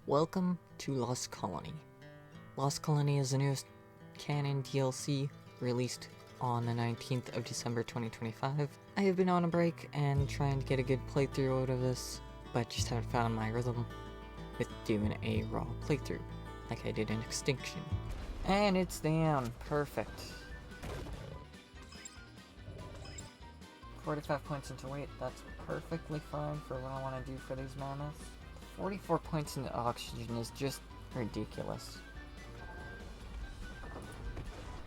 Welcome to Lost Colony. Lost Colony is the newest canon DLC released on the 19th of December 2025. I have been on a break and trying to get a good playthrough out of this, but just haven't found my rhythm with doing a raw playthrough like I did in Extinction. And it's down. Perfect. 45 points into weight, that's perfectly fine for what I want to do for these mammoths. 44 points into oxygen is just ridiculous.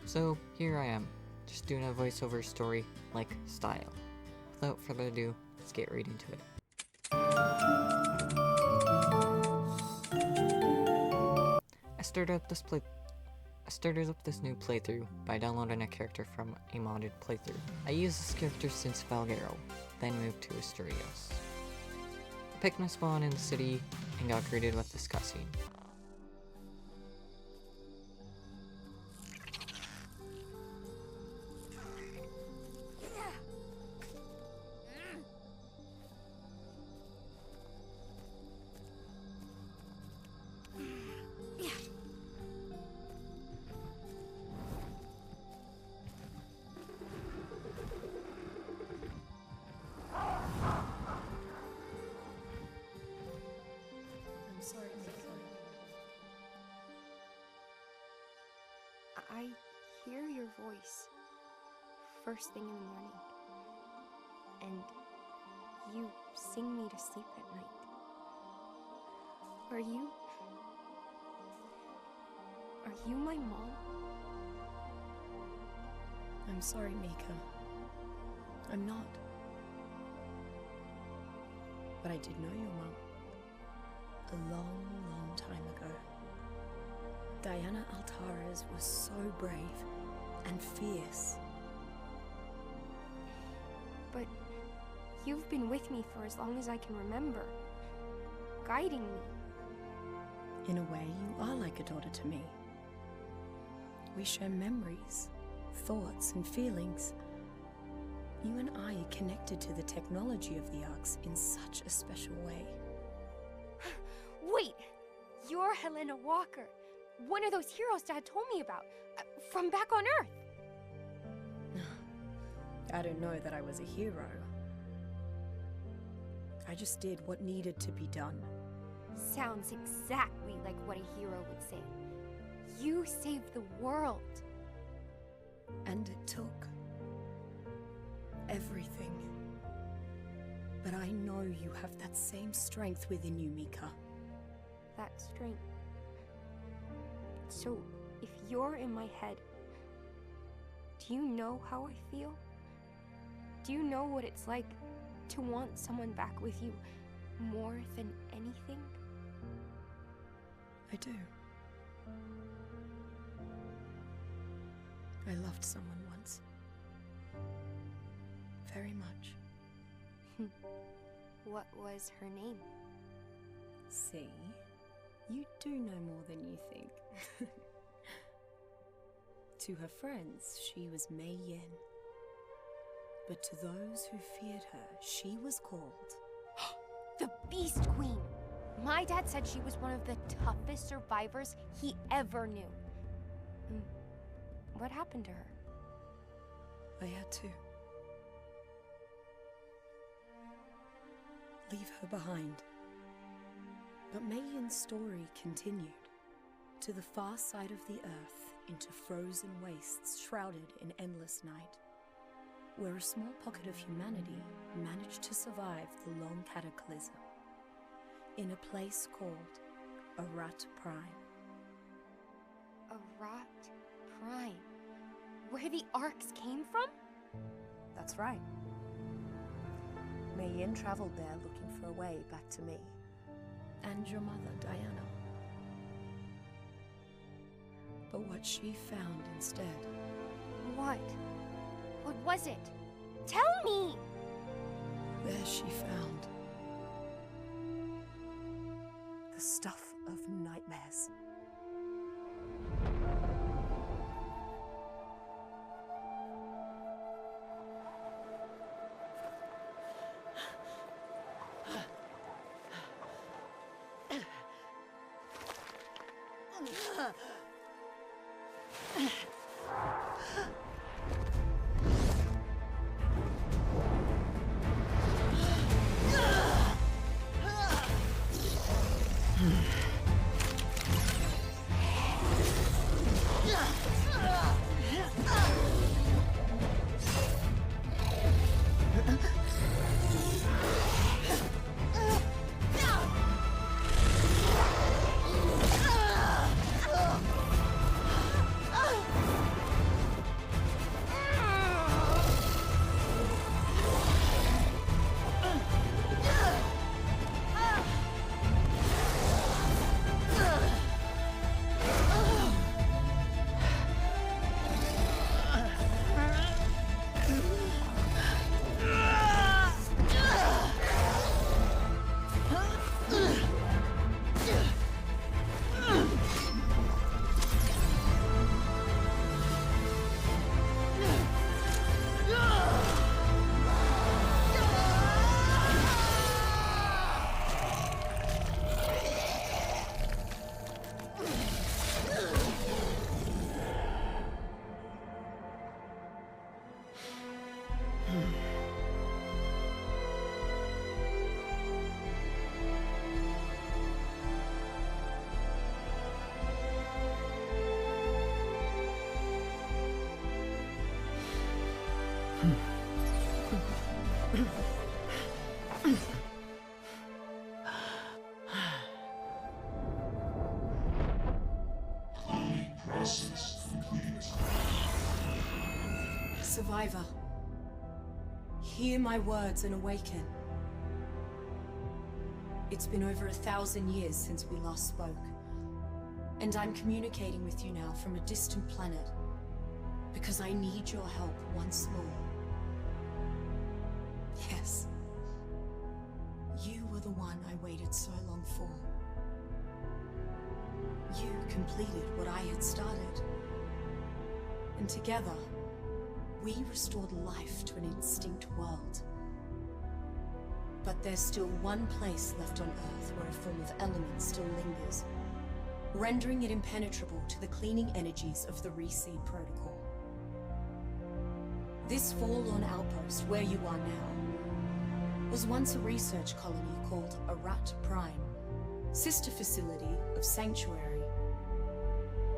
So here I am, just doing a voiceover story like style. Without further ado, let's get right into it. I started up this new playthrough by downloading a character from a modded playthrough. I used this character since Valgaro, then moved to Asturias. I picked my spawn in the city and got greeted with this cutscene. I hear your voice first thing in the morning, and you sing me to sleep at night. Are you my mom? I'm sorry, Mika. I'm not. But I did know your mom. A long, long time ago. Diana Altares was so brave and fierce. But you've been with me for as long as I can remember, guiding me. In a way, you are like a daughter to me. We share memories, thoughts, and feelings. You and I are connected to the technology of the Arks in such a special way. Wait! You're Helena Walker, one of those heroes Dad told me about, from back on Earth. I don't know that I was a hero. I just did what needed to be done. Sounds exactly like what a hero would say. You saved the world. And it took everything. But I know you have that same strength within you, Mika. That strength. So, if you're in my head, do you know how I feel? Do you know what it's like to want someone back with you more than anything? I do. I loved someone once. Very much. What was her name? See? You do know more than you think. To her friends, she was Mei Yin. But to those who feared her, she was called... The Beast Queen! My dad said she was one of the toughest survivors he ever knew. What happened to her? I had to. Leave her behind. But Mei Yin's story continued, to the far side of the earth, into frozen wastes shrouded in endless night, where a small pocket of humanity managed to survive the long cataclysm, in a place called Arat Prime. Arat Prime? Where the Arks came from? That's right. Mei Yin traveled there looking for a way back to me. And your mother, Diana. But what she found instead... What? What was it? Tell me! There she found... the stuff of nightmares. Survivor, hear my words and awaken. It's been over 1,000 years since we last spoke, and I'm communicating with you now from a distant planet because I need your help once more. Yes, you were the one I waited so long for. You completed what I had started, and together, we restored life to an extinct world. But there's still one place left on Earth where a form of element still lingers, rendering it impenetrable to the cleaning energies of the Reseed Protocol. This forlorn outpost, where you are now, was once a research colony called Arat Prime, sister facility of Sanctuary,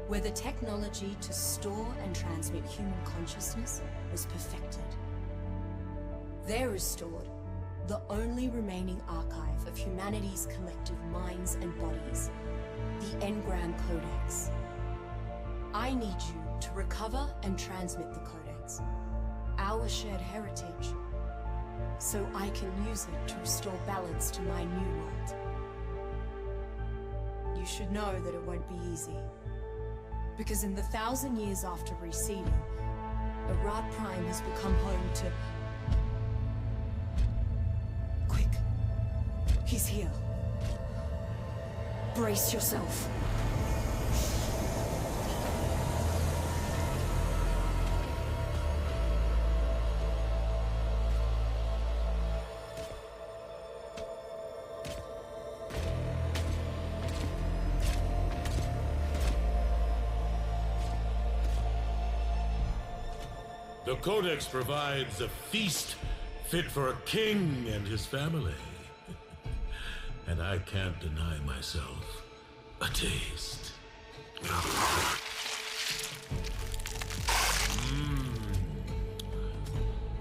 where the technology to store and transmit human consciousness was perfected. There is stored the only remaining archive of humanity's collective minds and bodies, the Engram Codex. I need you to recover and transmit the Codex, our shared heritage, so I can use it to restore balance to my new world. You should know that it won't be easy, because in the 1,000 years after reseeding, Arat Prime has become home to... Quick! He's here. Brace yourself. The Codex provides a feast fit for a king and his family. And I can't deny myself a taste.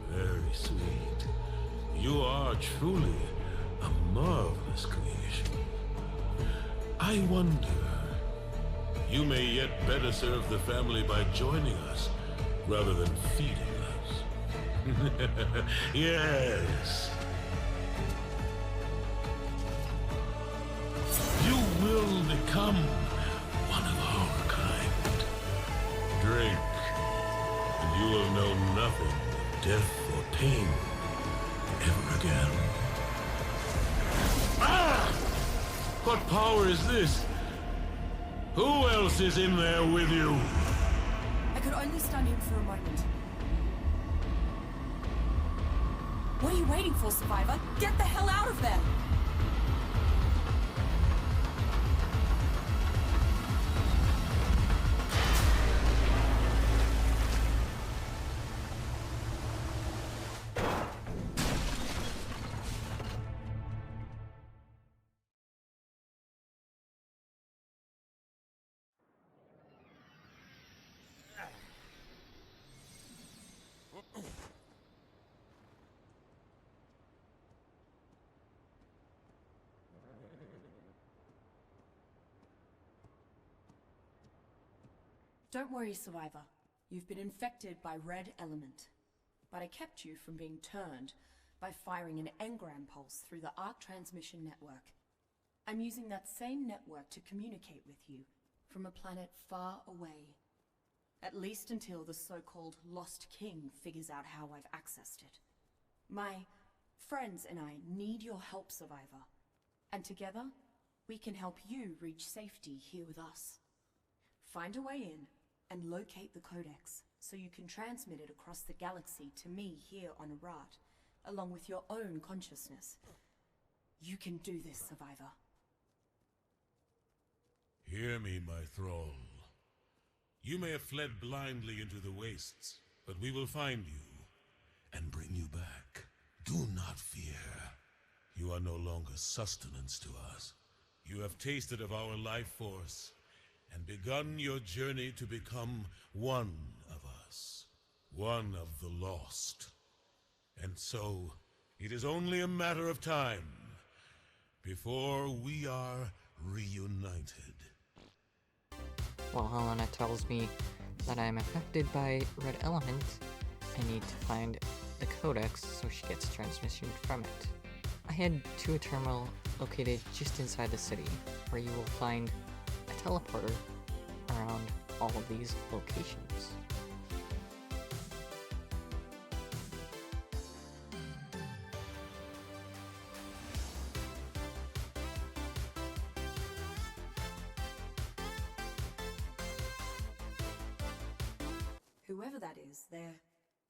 Very sweet. You are truly a marvelous creation. I wonder, you may yet better serve the family by joining us rather than feeding us. Yes. You will become one of our kind. Drink, and you will know nothing of death or pain ever again. Ah! What power is this? Who else is in there with you? I could only stun him for a moment. What are you waiting for, Survivor? Get the hell out of there! Don't worry, Survivor. You've been infected by red element. But I kept you from being turned by firing an engram pulse through the arc transmission network. I'm using that same network to communicate with you from a planet far away. At least until the so-called Lost King figures out how I've accessed it. My friends and I need your help, Survivor. And together, we can help you reach safety here with us. Find a way in and locate the Codex so you can transmit it across the galaxy to me here on Arat, along with your own consciousness. You can do this, Survivor. Hear me, my thrall. You may have fled blindly into the wastes, but we will find you and bring you back. Do not fear. You are no longer sustenance to us. You have tasted of our life force and begun your journey to become one of us. One of the lost. And so, it is only a matter of time before we are reunited. While Helena tells me that I am affected by red element, I need to find the codex so she gets transmission from it. I head to a terminal located just inside the city, where you will find a teleporter around all of these locations. Whoever that is, they're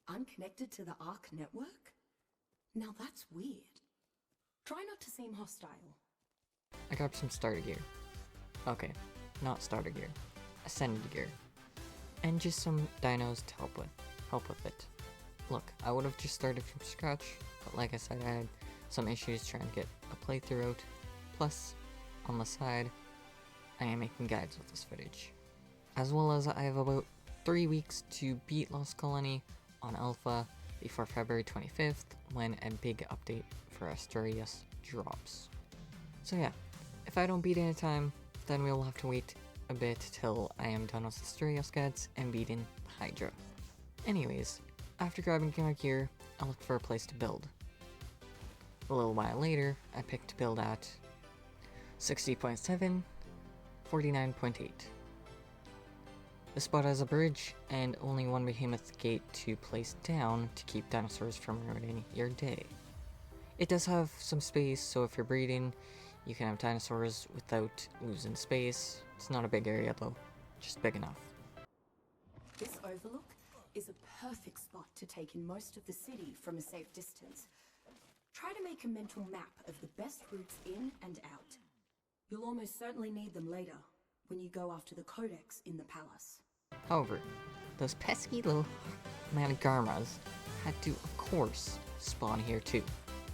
unconnected to the ARC network? Now that's weird. Try not to seem hostile. I grabbed some starter gear. Okay, not starter gear. Ascended gear. And just some dinos to help with it. Look, I would have just started from scratch, but like I said, I had some issues trying to get a playthrough out. Plus, on the side, I am making guides with this footage. As well as I have about 3 weeks to beat Lost Colony on Alpha before February 25th, when a big update for Asturias drops. So yeah, if I don't beat it in time, then we'll have to wait a bit till I am done with Asturias guides and beating the Hydra. Anyways, after grabbing my gear, I looked for a place to build. A little while later, I picked to build at 60.7, 49.8. The spot has a bridge and only one behemoth gate to place down to keep dinosaurs from ruining your day. It does have some space, so if you're breeding, you can have dinosaurs without losing space. It's not a big area though, just big enough. This overlook is a perfect spot to take in most of the city from a safe distance. Try to make a mental map of the best routes in and out. You'll almost certainly need them later, when you go after the Codex in the palace. However, those pesky little Madagarmas had to, of course, spawn here too.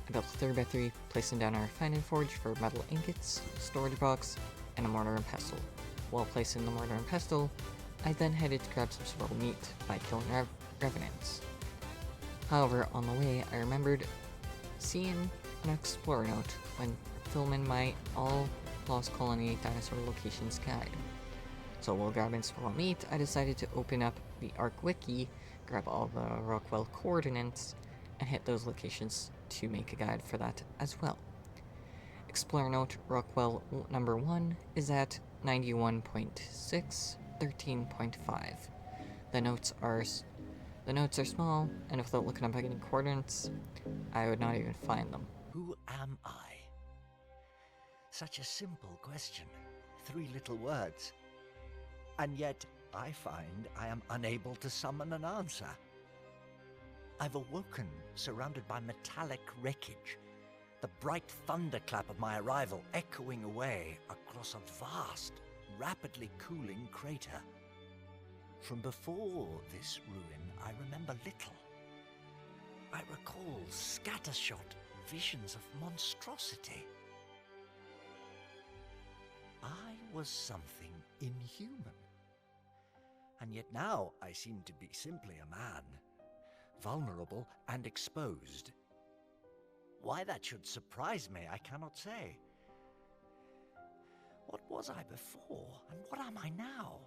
I built a 3x3, placing down a refining forge for metal ingots, storage box, and a mortar and pestle. While placing the mortar and pestle, I then headed to grab some spoiled meat by killing revenants. However, on the way, I remembered seeing an explorer note when filming my all Lost Colony dinosaur locations guide. So while grabbing spoiled meat, I decided to open up the ARC wiki, grab all the Rockwell coordinates, and hit those locations to make a guide for that as well. Explorer note Rockwell number 1 is at 91.6, 13.5. The notes are small, and without looking up any coordinates, I would not even find them. Who am I? Such a simple question. 3 little words. And yet, I find I am unable to summon an answer. I've awoken, surrounded by metallic wreckage, the bright thunderclap of my arrival echoing away across a vast, rapidly cooling crater. From before this ruin, I remember little. I recall scattershot visions of monstrosity. I was something inhuman. And yet now I seem to be simply a man, vulnerable and exposed. Why that should surprise me, I cannot say. What was I before, and what am I now?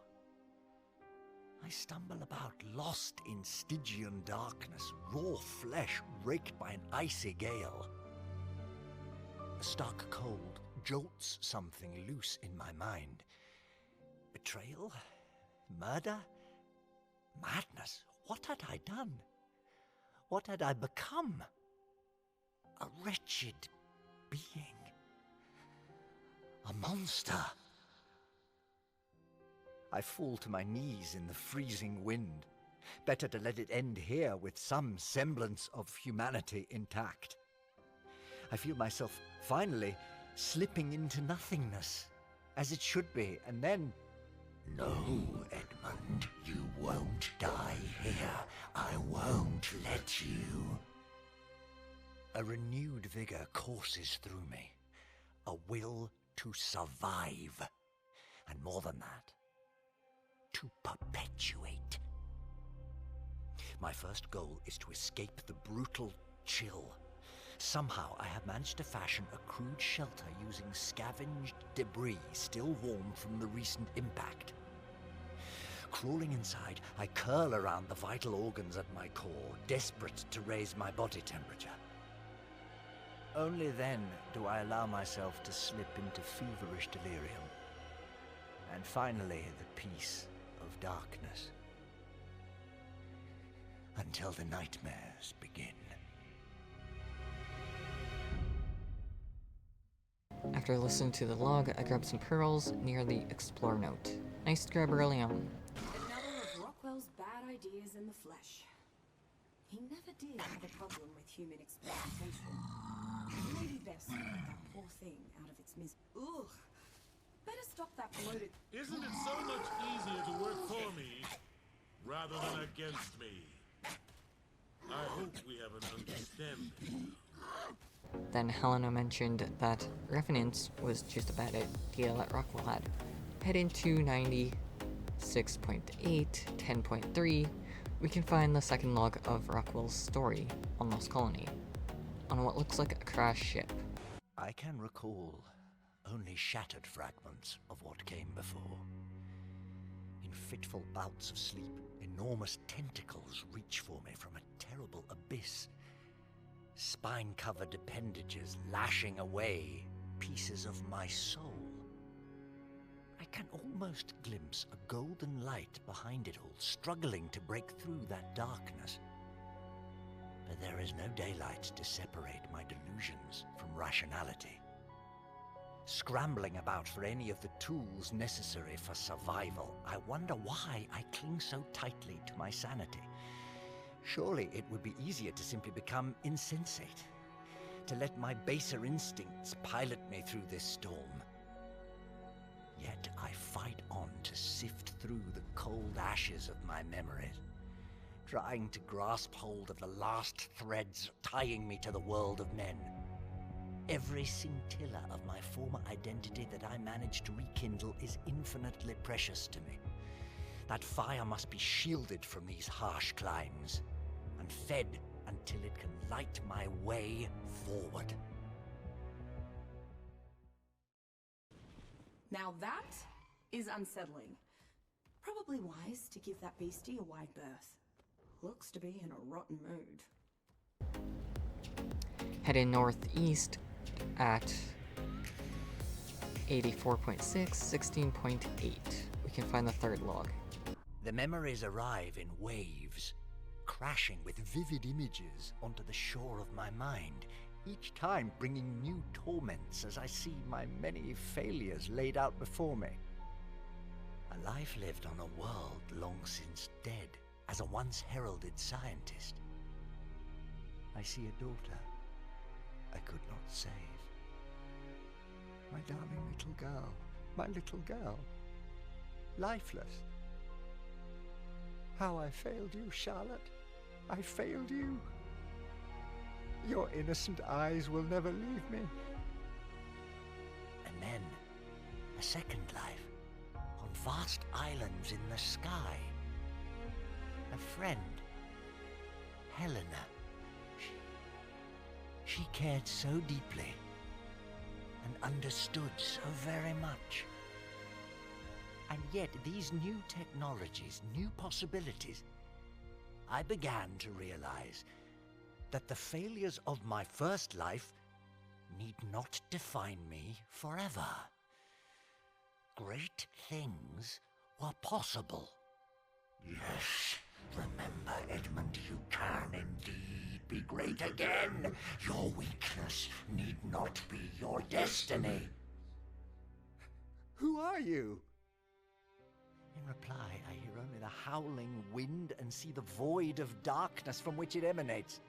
I stumble about, lost in Stygian darkness, raw flesh raked by an icy gale. A stark cold jolts something loose in my mind. Betrayal? Murder? Madness? What had I done? What had I become? A wretched being. A monster. I fall to my knees in the freezing wind. Better to let it end here with some semblance of humanity intact. I feel myself finally slipping into nothingness, as it should be, and then... No, Edmund, you won't die here. I won't let you. A renewed vigor courses through me. A will to survive. And more than that, to perpetuate. My first goal is to escape the brutal chill. Somehow I have managed to fashion a crude shelter using scavenged debris still warm from the recent impact. Crawling inside, I curl around the vital organs at my core, desperate to raise my body temperature. Only then do I allow myself to slip into feverish delirium. And finally, the peace of darkness. Until the nightmares begin. After listening to the log, I grabbed some pearls near the explore note. Nice to grab early on. Another of Rockwell's bad ideas in the flesh. He never did have a problem with human exploitation. Maybe best to get that poor thing out of its Ugh! Better stop that bloated... Isn't it so much easier to work for me rather than against me? I hope we have an understanding. Then Helena mentioned that Revenants was just a bad idea that Rockwell had. Head into 96.8, 10.3, we can find the second log of Rockwell's story on Lost Colony, on what looks like a crashed ship. I can recall only shattered fragments of what came before. In fitful bouts of sleep, enormous tentacles reach for me from a terrible abyss. Spine-covered appendages lashing away pieces of my soul. I can almost glimpse a golden light behind it all, struggling to break through that darkness. But there is no daylight to separate my delusions from rationality. Scrambling about for any of the tools necessary for survival, I wonder why I cling so tightly to my sanity. Surely it would be easier to simply become insensate, to let my baser instincts pilot me through this storm. Yet I fight on to sift through the cold ashes of my memories, trying to grasp hold of the last threads tying me to the world of men. Every scintilla of my former identity that I managed to rekindle is infinitely precious to me. That fire must be shielded from these harsh climes, and fed until it can light my way forward. Now that is unsettling. Probably wise to give that beastie a wide berth. Looks to be in a rotten mood. Heading northeast at 84.6, 16.8. We can find the third log. The memories arrive in waves, crashing with vivid images onto the shore of my mind, each time bringing new torments as I see my many failures laid out before me. A life lived on a world long since dead, as a once heralded scientist. I see a daughter I could not save. My darling little girl, my little girl, lifeless. How I failed you, Charlotte. I failed you. Your innocent eyes will never leave me. And then, a second life, on vast islands in the sky. A friend, Helena. She cared so deeply, and understood so very much. And yet these new technologies, new possibilities, I began to realize that the failures of my first life need not define me forever. Great things were possible. Yes, remember, Edmund, you can indeed be great again. Your weakness need not be your destiny. Who are you? In reply, I hear only the howling wind and see the void of darkness from which it emanates.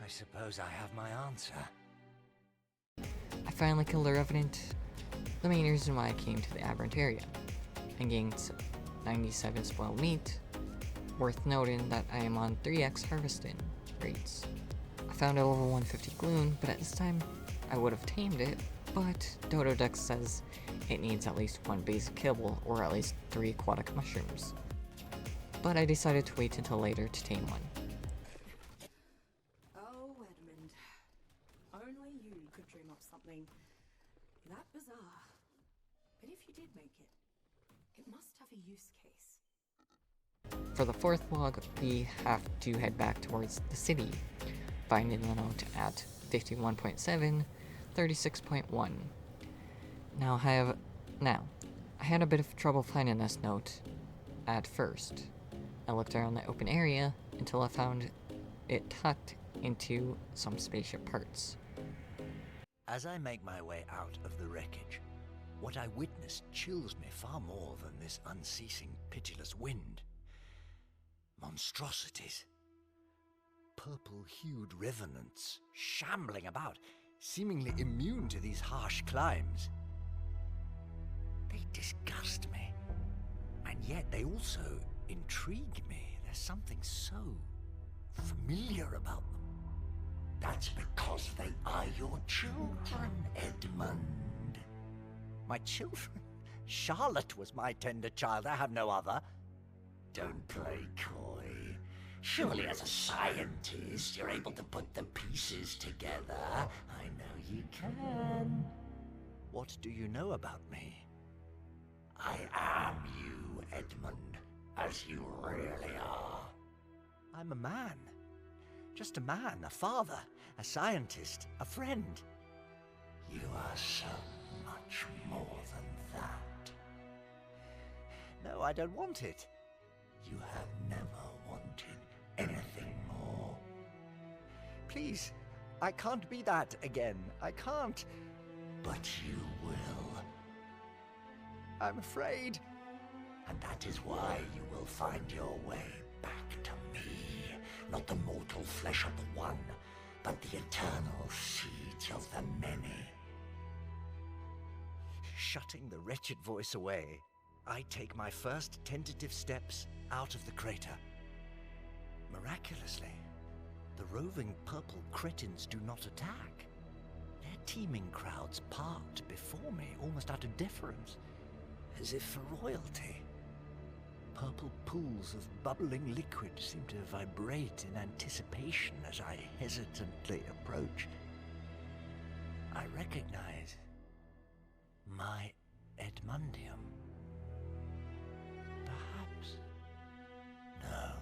I suppose I have my answer. I finally killed the Revenant, the main reason why I came to the Aberrant area, and gained 97 spoiled meat. Worth noting that I am on 3x harvesting rates. I found a level 150 Gloon, but at this time I would have tamed it, but Dodo Dex says it needs at least 1 basic kibble or at least 3 aquatic mushrooms. But I decided to wait until later to tame one. Oh, Edmund. Only you could dream up something that bizarre. But if you did make it, it must have a use case. For the 4th log, we have to head back towards the city, finding the note at 51.7, 36.1. Now I had a bit of trouble finding this note at first. I looked around the open area until I found it tucked into some spaceship parts. As I make my way out of the wreckage, what I witnessed chills me far more than this unceasing, pitiless wind. Monstrosities. Purple-hued revenants, shambling about, seemingly immune to these harsh climes. They disgust me, and yet they also intrigue me. There's something so familiar about them. That's because they are your children, Edmund. My children? Charlotte was my tender child. I have no other. Don't play coy. Surely as a scientist, you're able to put the pieces together. I know you can. What do you know about me? I am you, Edmund, as you really are. I'm a man. Just a man, a father, a scientist, a friend. You are so much more than that. No, I don't want it. You have never wanted anything more. Please, I can't be that again. I can't. But you will. I'm afraid. And that is why you will find your way back to me. Not the mortal flesh of the one, but the eternal seeds of the many. Shutting the wretched voice away, I take my first tentative steps out of the crater. Miraculously, the roving purple cretins do not attack. Their teeming crowds part before me, almost out of deference, as if for royalty. Purple pools of bubbling liquid seem to vibrate in anticipation as I hesitantly approach. I recognize my Edmundium. Perhaps. No,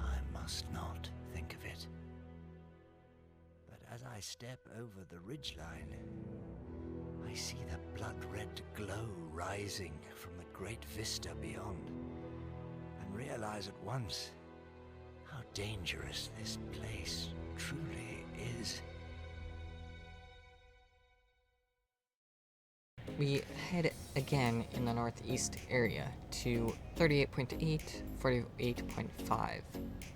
I must not think of it. But as I step over the ridgeline, I see the blood-red glow rising from the great vista beyond, and realize at once how dangerous this place truly is. We head again in the northeast area to 38.8, 48.5,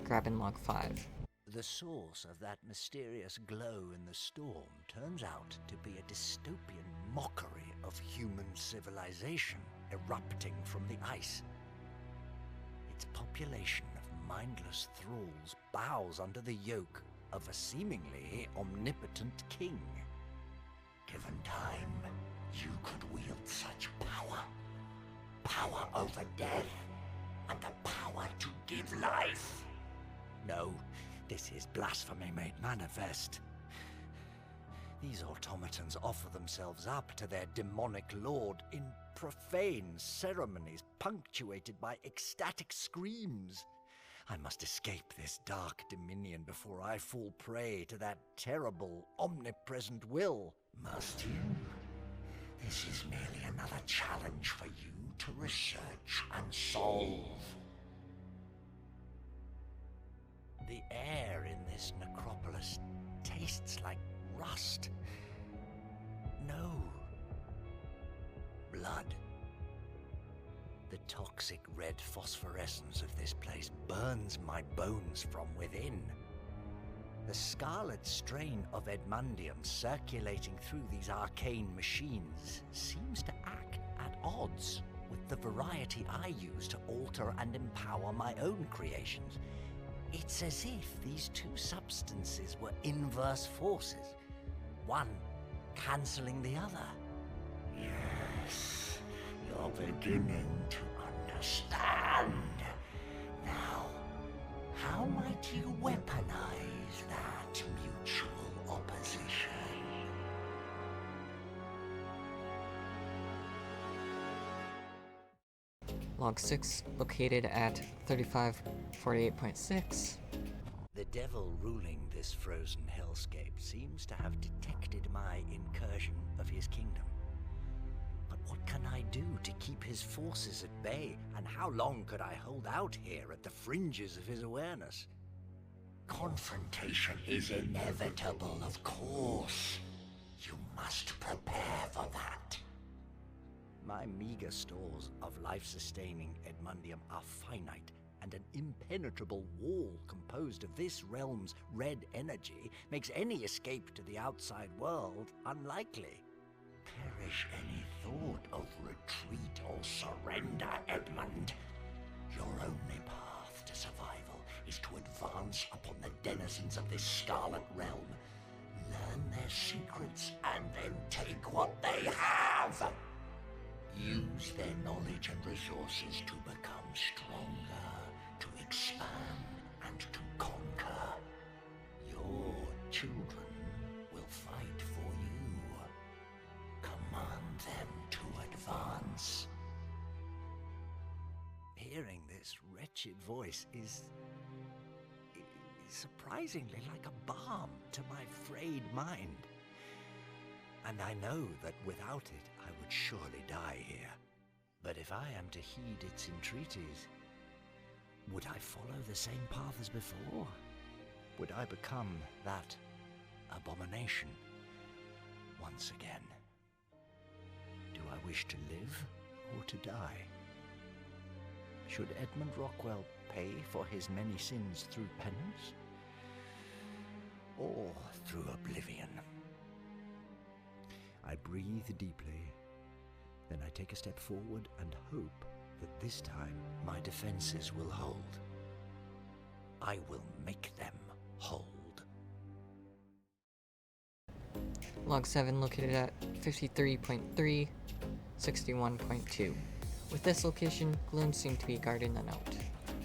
grabbing log 5. The source of that mysterious glow in the storm turns out to be a dystopian mockery of human civilization erupting from the ice. Its population of mindless thralls bows under the yoke of a seemingly omnipotent king. Given time, you could wield such power. Power over death, and the power to give life. No, this is blasphemy made manifest. These automatons offer themselves up to their demonic lord in profane ceremonies punctuated by ecstatic screams. I must escape this dark dominion before I fall prey to that terrible, omnipresent will. Must you? This is merely another challenge for you to research and solve. The air in this necropolis tastes like rust. No. Blood. The toxic red phosphorescence of this place burns my bones from within. The scarlet strain of Edmundium circulating through these arcane machines seems to act at odds with the variety I use to alter and empower my own creations. It's as if these two substances were inverse forces, one cancelling the other. Yes, you're beginning to understand. Now, how might you weaponize that mutual opposition? Log 6, located at 3548.6. The devil ruling this frozen hellscape seems to have detected my incursion of his kingdom. But what can I do to keep his forces at bay, and how long could I hold out here at the fringes of his awareness? Confrontation is inevitable, of course. You must prepare for that. My meager stores of life-sustaining Edmundium are finite, and an impenetrable wall composed of this realm's red energy makes any escape to the outside world unlikely. Perish any thought of retreat or surrender, Edmund. Your only path to survival is to advance upon the denizens of this scarlet realm, learn their secrets, and then take what they have. Use their knowledge and resources to become stronger, to expand, and to conquer. Your children will fight for you. Command them to advance. Hearing this wretched voice is surprisingly like a balm to my frayed mind. And I know that without it, I would surely die here. But if I am to heed its entreaties, would I follow the same path as before? Would I become that abomination once again? Do I wish to live or to die? Should Edmund Rockwell pay for his many sins through penance? Or through oblivion? I breathe deeply, then I take a step forward and hope that this time my defenses will hold. I will make them hold. Log 7, located at 53.3, 61.2. With this location, Gloon seemed to be guarding the note.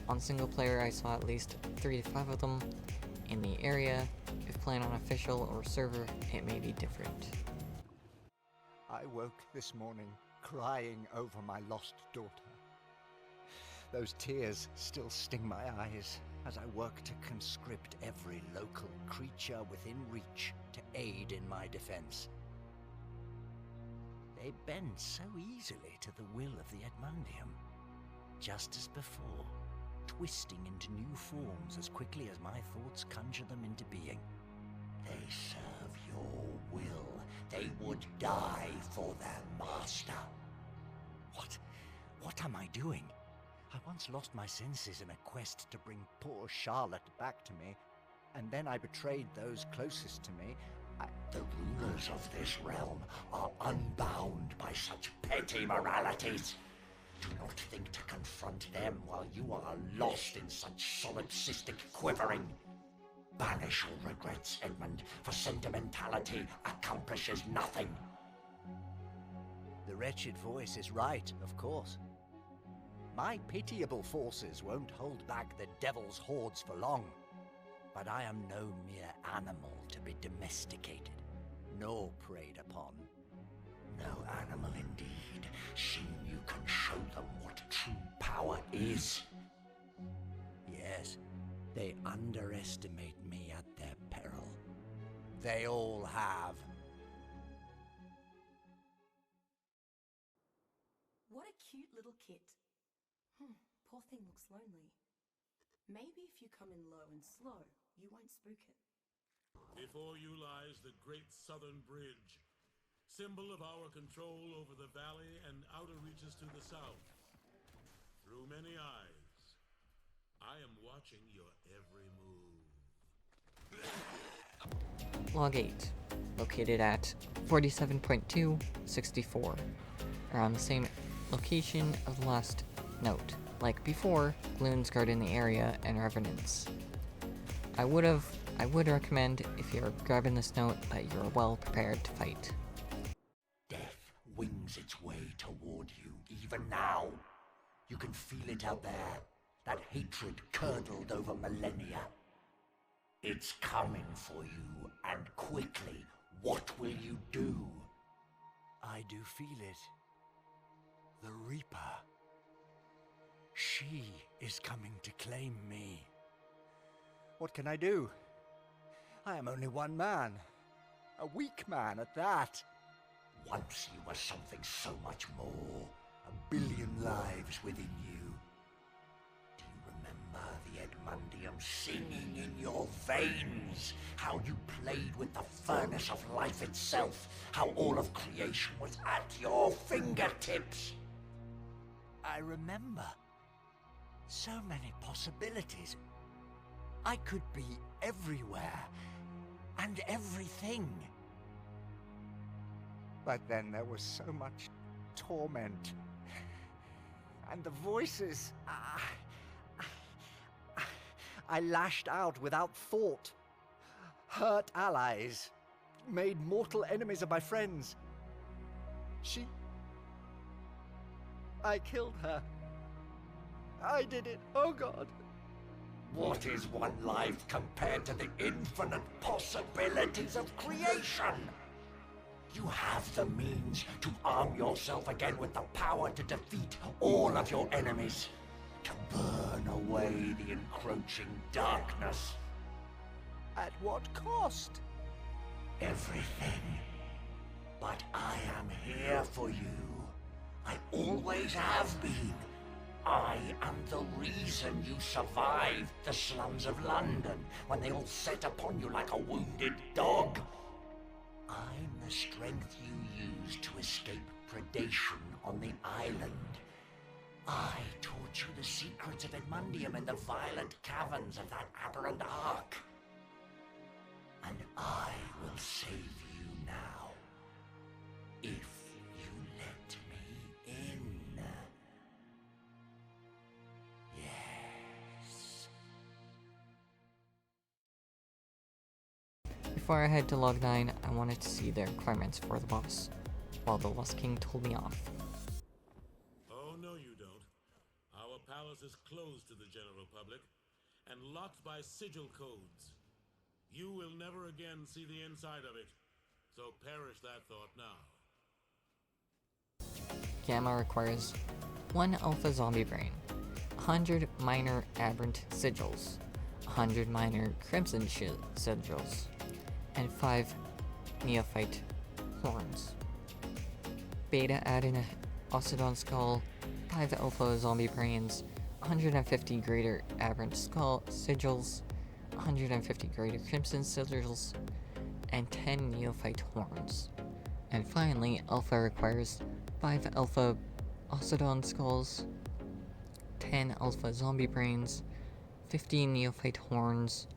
On single player, I saw at least 3 to 5 of them in the area. If playing on official or server, it may be different. I woke this morning crying over my lost daughter. Those tears still sting my eyes as I work to conscript every local creature within reach to aid in my defense. They bend so easily to the will of the Edmundium, just as before, twisting into new forms as quickly as my thoughts conjure them into being. They serve your will. They would die for their master. What am I doing? I once lost my senses in a quest to bring poor Charlotte back to me, and then I betrayed those closest to me. The rulers of this realm are unbound by such petty moralities. Do not think to confront them while you are lost in such solipsistic quivering. Banish all regrets, Edmund, for sentimentality accomplishes nothing. The wretched voice is right, of course. My pitiable forces won't hold back the devil's hordes for long. But I am no mere animal to be domesticated. nor preyed upon. No animal indeed. Soon you can show them what true power is. Yes, they underestimate me at their peril. They all have. What a cute little kit. Poor thing looks lonely. Maybe if you come in low and slow, you won't spook it. Before you lies the Great Southern Bridge, symbol of our control over the valley and outer reaches to the south. Through many eyes, I am watching your every move. Log 8, located at 47.264, around the same location of the last note. Like before, Gloons guard in the area and revenants. I would recommend, if you're grabbing this note, that you're well prepared to fight. Death wings its way toward you, even now. You can feel it out there, that hatred curdled over millennia. It's coming for you, and quickly. What will you do? I do feel it. The Reaper. She is coming to claim me. What can I do? I am only one man. A weak man at that. Once you were something so much more. 1 billion lives within you. Do you remember the Edmundium singing in your veins? How you played with the furnace of life itself? How all of creation was at your fingertips? I remember. So many possibilities. I could be everywhere. And everything. But then there was so much torment. And the voices. I lashed out without thought. Hurt allies. Made mortal enemies of my friends. I killed her. I did it. Oh God. What is one life compared to the infinite possibilities of creation? You have the means to arm yourself again with the power to defeat all of your enemies, to burn away the encroaching darkness. At what cost? Everything. But I am here for you. I always have been. I am the reason you survived the slums of London when they all set upon you like a wounded dog. I'm the strength you use to escape predation on the island. I taught you the secrets of Edmundium in the violent caverns of that aberrant ark. And I will save you now. If you let me in. Yes. Before I head to log 9, I wanted to see the requirements for the boss, while the Lost King told me off. Oh, no you don't. Our palace is closed to the general public, and locked by sigil codes. You will never again see the inside of it, so perish that thought now. Gamma requires 1 alpha zombie brain, 100 minor aberrant sigils, 100 minor crimson sigils, and 5 neophyte horns. Beta add in a Ocedon skull, 5 alpha zombie brains, 150 greater aberrant skull sigils, 150 greater crimson sigils, and 10 neophyte horns. And finally, alpha requires 5 alpha Ocedon skulls, 10 alpha zombie brains, 15 neophyte horns,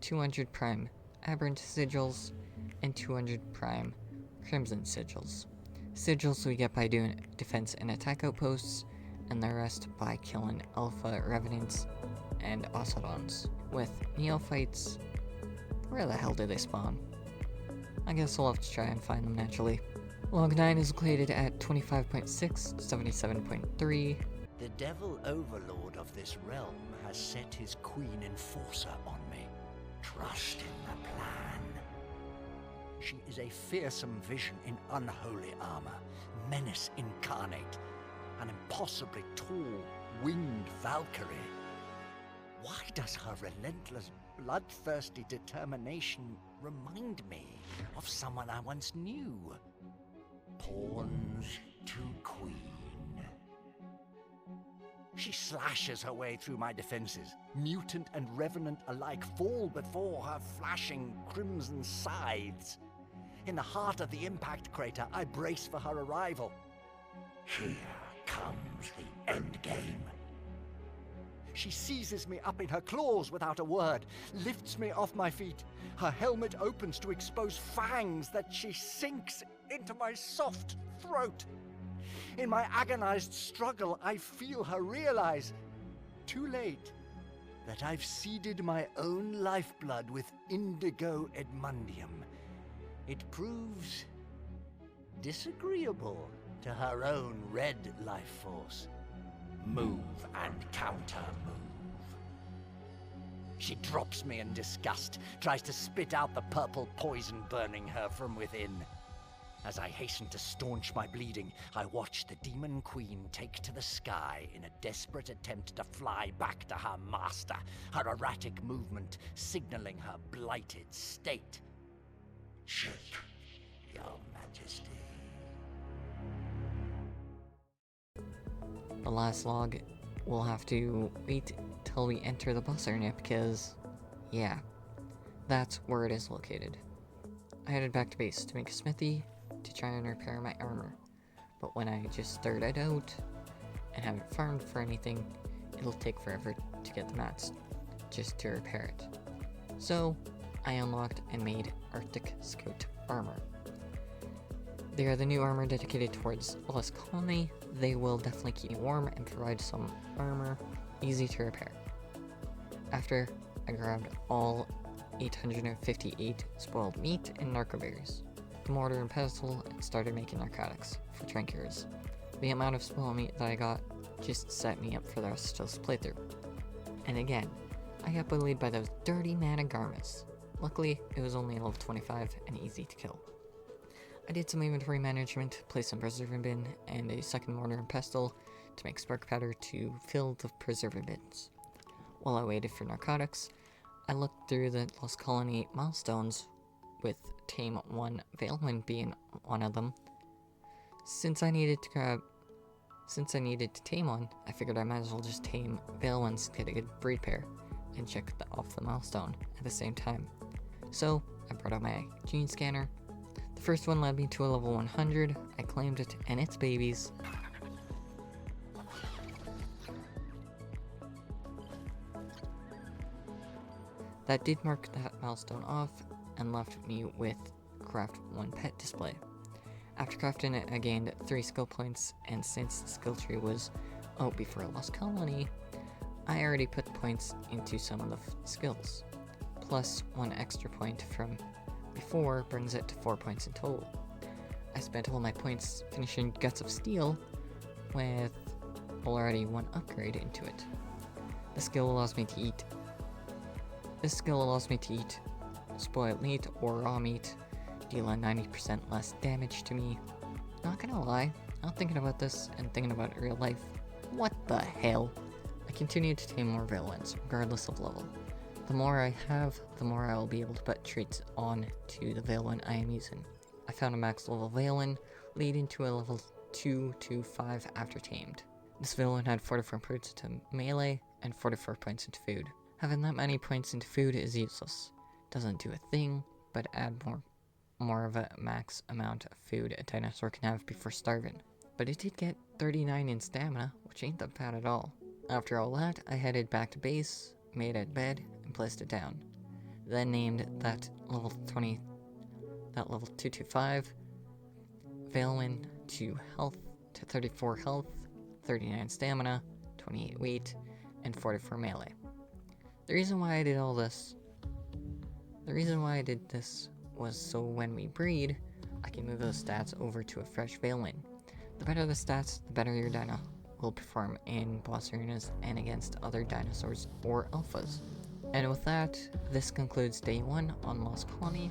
200 prime aberrant sigils, and 200 prime crimson sigils. Sigils we get by doing defense and attack outposts, and the rest by killing alpha revenants and Ocedons. With neophytes, where the hell do they spawn? I guess we'll have to try and find them naturally. Log 9 is located at 25.6, 77.3. The devil overlord of this realm has set his queen enforcer on me. Trust in the plan. She is a fearsome vision in unholy armor, menace incarnate, an impossibly tall, winged Valkyrie. Why does her relentless, bloodthirsty determination remind me of someone I once knew? Pawns to queen. She slashes her way through my defenses. Mutant and revenant alike fall before her flashing crimson scythes. In the heart of the impact crater, I brace for her arrival. Here comes the endgame. She seizes me up in her claws without a word, lifts me off my feet. Her helmet opens to expose fangs that she sinks into my soft throat. In my agonized struggle, I feel her realize, too late, that I've seeded my own lifeblood with indigo edmundium. It proves disagreeable to her own red life force. Move and counter move. She drops me in disgust, tries to spit out the purple poison burning her from within. As I hasten to staunch my bleeding, I watch the Demon Queen take to the sky in a desperate attempt to fly back to her master, her erratic movement signaling her blighted state. Check, Your Majesty. The last log, we'll have to wait till we enter the boss arena because, yeah, that's where it is located. I headed back to base to make a smithy to try and repair my armor, but when I just started out and haven't farmed for anything, it'll take forever to get the mats just to repair it. So I unlocked and made Arctic Scout armor. They are the new armor dedicated towards Lost Colony. They will definitely keep me warm and provide some armor, easy to repair. After, I grabbed all 858 spoiled meat and narcoberries, the mortar and pestle, and started making narcotics for trankers. The amount of spoiled meat that I got just set me up for the rest of this playthrough. And again, I got bullied by those dirty mana garments. Luckily, it was only level 25 and easy to kill. I did some inventory management, placed some preserving bin and a second mortar and pestle to make spark powder to fill the preserving bins. While I waited for narcotics, I looked through the Lost Colony milestones, with Tame 1 Veilwyn being one of them. Since I needed to tame one, I figured I might as well just tame Veilwyn's to get a good breed pair and check off the milestone at the same time. So I brought out my gene scanner. The first one led me to a level 100. I claimed it and its babies. That did mark that milestone off and left me with craft 1 pet display. After crafting it, I gained 3 skill points, and since the skill tree was out before Lost Colony, I already put points into some of the skills. Plus 1 extra point from before brings it to 4 points in total. I spent all my points finishing Guts of Steel with already 1 upgrade into it. This skill allows me to eat spoiled meat or raw meat, dealing 90% less damage to me. Not gonna lie, I'm thinking about this and thinking about it in real life. What the hell? I continue to tame more Veilwyns, regardless of level. The more I have, the more I will be able to put traits on to the Veilwyn I am using. I found a max level Veilwyn, leading to a level 2 to 5 after tamed. This Veilwyn had 44 points into melee and 44 points into food. Having that many points into food is useless. Doesn't do a thing, but add more of a max amount of food a dinosaur can have before starving. But it did get 39 in stamina, which ain't that bad at all. After all that, I headed back to base, made a bed, and placed it down. Then named that level 225 Veilwyn to health to 34 health, 39 stamina, 28 weight, and 44 melee. The reason why I did this was so when we breed, I can move those stats over to a fresh Veilwyn. The better the stats, the better your dino will perform in boss arenas and against other dinosaurs or alphas. And with that, this concludes day 1 on Lost Colony.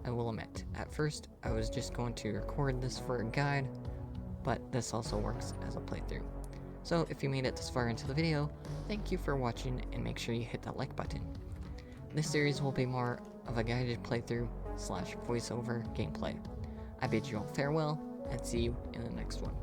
I will admit, at first I was just going to record this for a guide, but this also works as a playthrough. So if you made it this far into the video, thank you for watching and make sure you hit that like button. This series will be more of a guided playthrough / voiceover gameplay. I bid you all farewell and see you in the next one.